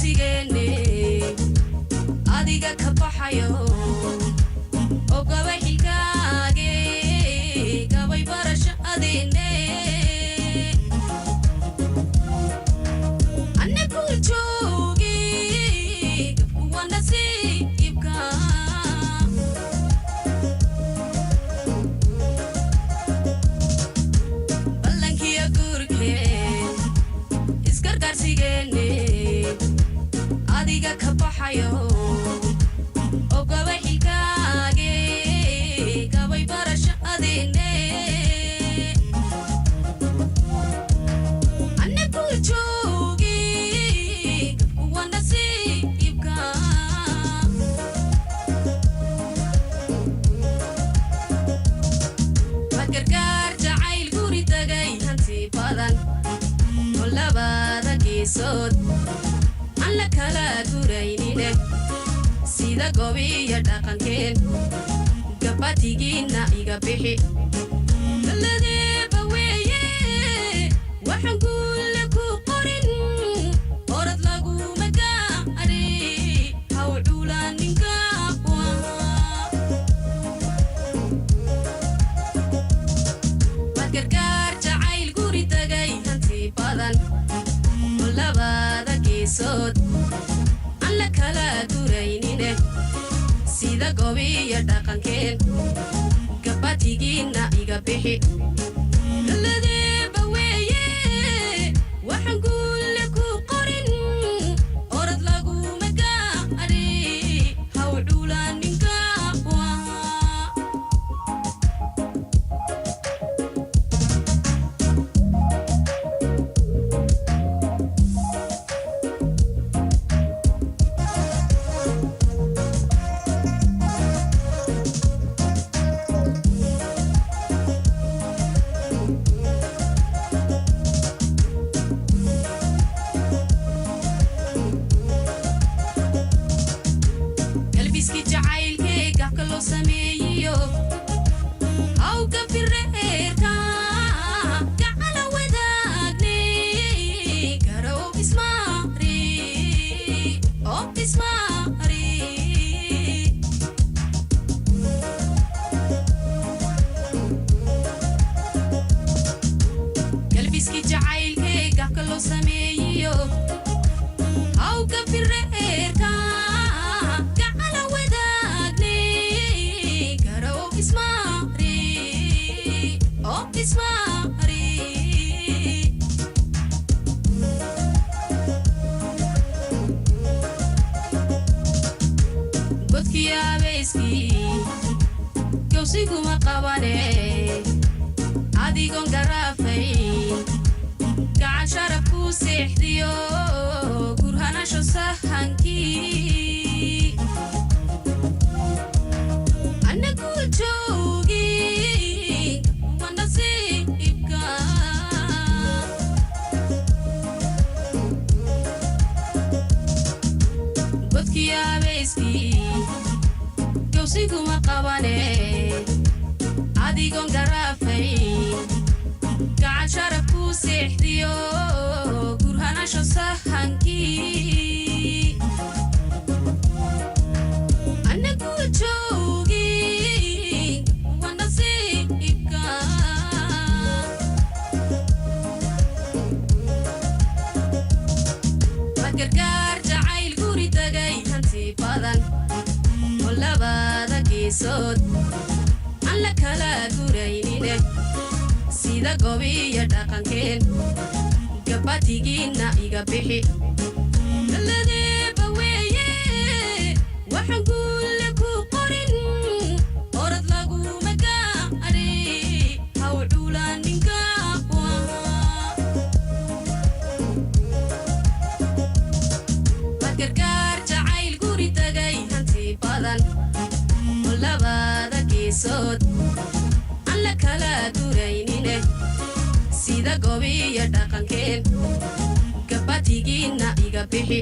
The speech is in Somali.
gargaarsigeene adiga ka baxayo oo gabay xilkaage gabay barashadeene annagu joogi gabku waa nasiibka ballankiya gurkeen isgargaarsigeene adiga ka baxayo oo gabay xilkaage gabay barashadeene annagu joogi gabku waa nasiibka magargaar jacayl guri tagay hanti badan oo labada geesood aan la kala guraynine sida gobiya dhaqankeen gabatigiina iga bixi ladeeba weeye waxaan guule ku qorin orad laguma gaari haw dhulaaninka magargaar jacayl guri tagay hanti badan oo labada geesood aan la kala guraynine sida gobiya dhaqankeen gabatigiina iga bixi ladeeba weeye waxaan guule ku qorin orad laguma gaari haw dhulaaninka galbiski jacaylkeyga ka loo sameeyiyo hawga fireerka gacala wadaagne garow ismaari oo ismaari galbiski jacaylkeyga ka loo sameeyiyo hawga fireerka gacala wadaagne garow ismaari oo ismaari godkii abayskii gowsiguma qabane adigoon garaafay gacan sharaf ku seexdiyo gurhanasho sahankii annagu joogi waa nasiibka godkii abayskii gowsiguma qabane adigoon garaafay gacan sharaf ku seexdiyo gurhanasho sahankii annagu joogi waa nasiibka magargaar jacayl guri tagay hanti badan oo labada geesood aan la kala guraynine sida gobiya dhaqankeen gabatigiina iga bixi ladeeba weeye waxaan guule ku qorin orad laguma gaari haw dhulaaninka magargaar jacayl guri tagay hanti badan oo labada geesood aan la kala guraynine sida gobiya dhaqankeen gabatigiina iga bixi